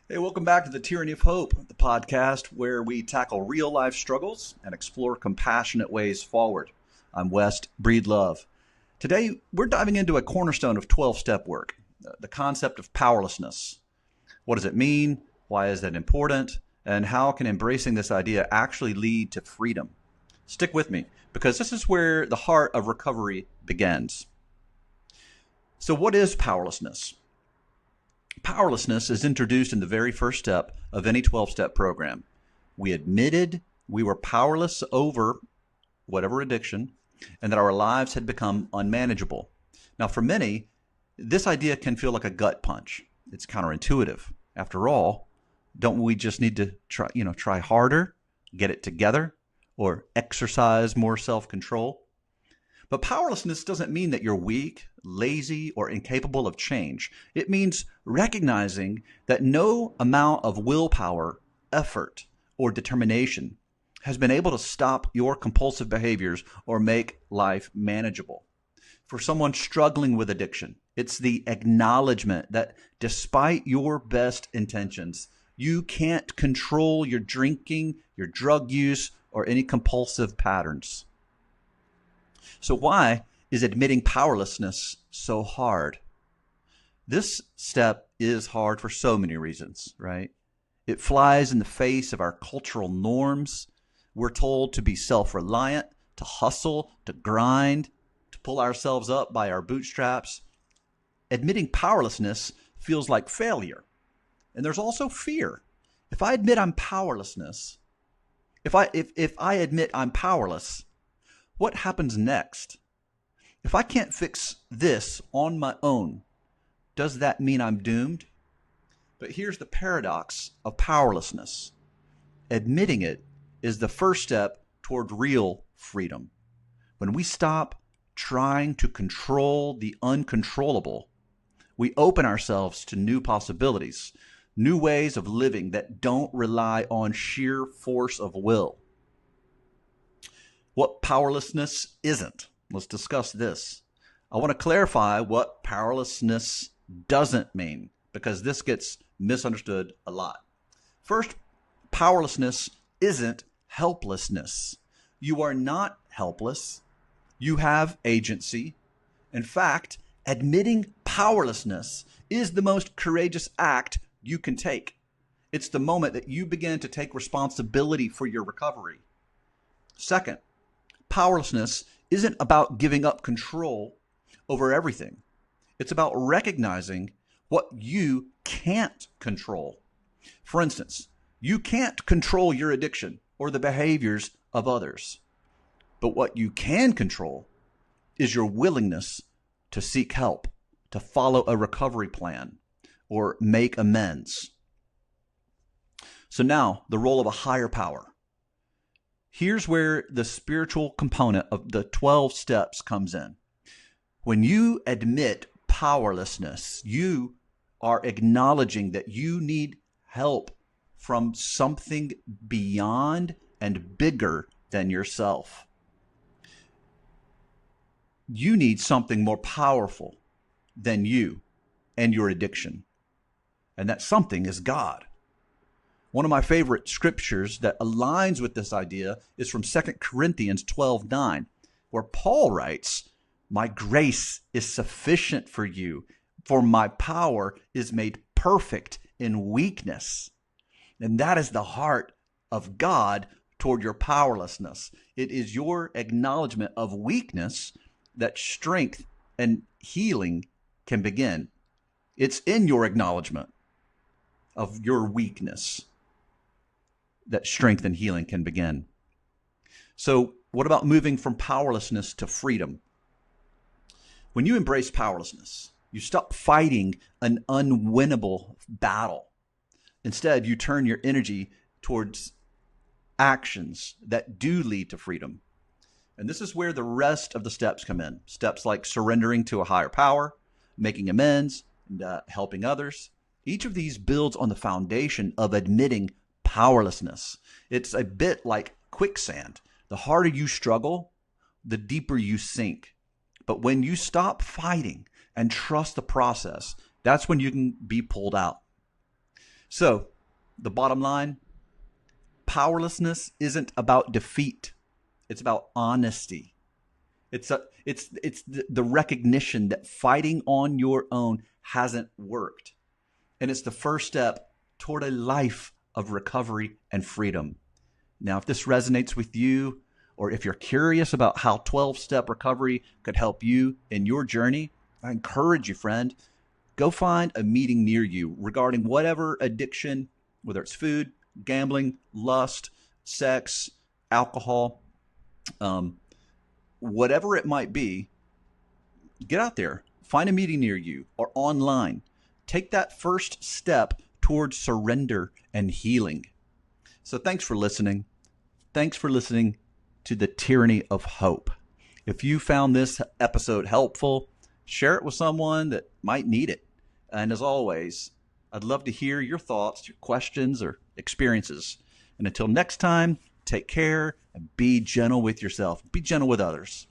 Hey, welcome back to the Tyranny of Hope, the podcast where we tackle real life struggles and explore compassionate ways forward. I'm West Breedlove. Today, we're diving into a cornerstone of 12 step work, the concept of powerlessness. What does it mean? Why is that important? And how can embracing this idea actually lead to freedom? Stick with me, because this is where the heart of recovery begins. So, what is powerlessness? Powerlessness is introduced in the very first step of any 12-step program. We admitted we were powerless over whatever addiction and that our lives had become unmanageable. Now, for many, this idea can feel like a gut punch. It's counterintuitive. After all, don't we just need to try harder, get it together, or exercise more self-control? But powerlessness doesn't mean that you're weak, lazy, or incapable of change. It means recognizing that no amount of willpower, effort, or determination has been able to stop your compulsive behaviors or make life manageable. For someone struggling with addiction, it's the acknowledgement that despite your best intentions, you can't control your drinking, your drug use, or any compulsive patterns. So why is admitting powerlessness so hard? This step is hard for so many reasons, right? It flies in the face of our cultural norms. We're told to be self-reliant, to hustle, to grind, to pull ourselves up by our bootstraps. Admitting powerlessness feels like failure. And there's also fear. If I admit I'm powerlessness, if I admit I'm powerless, what happens next? If I can't fix this on my own, does that mean I'm doomed? But here's the paradox of powerlessness. Admitting it is the first step toward real freedom. When we stop trying to control the uncontrollable, we open ourselves to new possibilities, new ways of living that don't rely on sheer force of will. What powerlessness isn't. Let's discuss this. I want to clarify what powerlessness doesn't mean, because this gets misunderstood a lot. First, powerlessness isn't helplessness. You are not helpless. You have agency. In fact, admitting powerlessness is the most courageous act you can take. It's the moment that you begin to take responsibility for your recovery. Second, powerlessness isn't about giving up control over everything. It's about recognizing what you can't control. For instance, you can't control your addiction or the behaviors of others. But what you can control is your willingness to seek help, to follow a recovery plan, or make amends. So now, the role of a higher power. Here's where the spiritual component of the 12 steps comes in. When you admit powerlessness, you are acknowledging that you need help from something beyond and bigger than yourself. You need something more powerful than you and your addiction. And that something is God. One of my favorite scriptures that aligns with this idea is from 2 Corinthians 12:9, where Paul writes, "My grace is sufficient for you, for my power is made perfect in weakness." And that is the heart of God toward your powerlessness. It is your acknowledgement of weakness that strength and healing can begin. It's in your acknowledgement of your weakness that strength and healing can begin. So what about moving from powerlessness to freedom? When you embrace powerlessness, you stop fighting an unwinnable battle. Instead, you turn your energy towards actions that do lead to freedom. And this is where the rest of the steps come in. Steps like surrendering to a higher power, making amends, and helping others. Each of these builds on the foundation of admitting powerlessness. It's a bit like quicksand. The harder you struggle, the deeper you sink. But when you stop fighting and trust the process, that's when you can be pulled out. So, the bottom line, powerlessness isn't about defeat. It's about honesty. It's the recognition that fighting on your own hasn't worked. And it's the first step toward a life of recovery and freedom. Now, if this resonates with you, or if you're curious about how 12-step recovery could help you in your journey, I encourage you, friend, go find a meeting near you regarding whatever addiction, whether it's food, gambling, lust, sex, alcohol, whatever it might be. Get out there, find a meeting near you or online. Take that first step towards surrender and healing. So thanks for listening. Thanks for listening to the Tyranny of Hope. If you found this episode helpful, share it with someone that might need it. And as always, I'd love to hear your thoughts, your questions, or experiences. And until next time, take care and be gentle with yourself. Be gentle with others.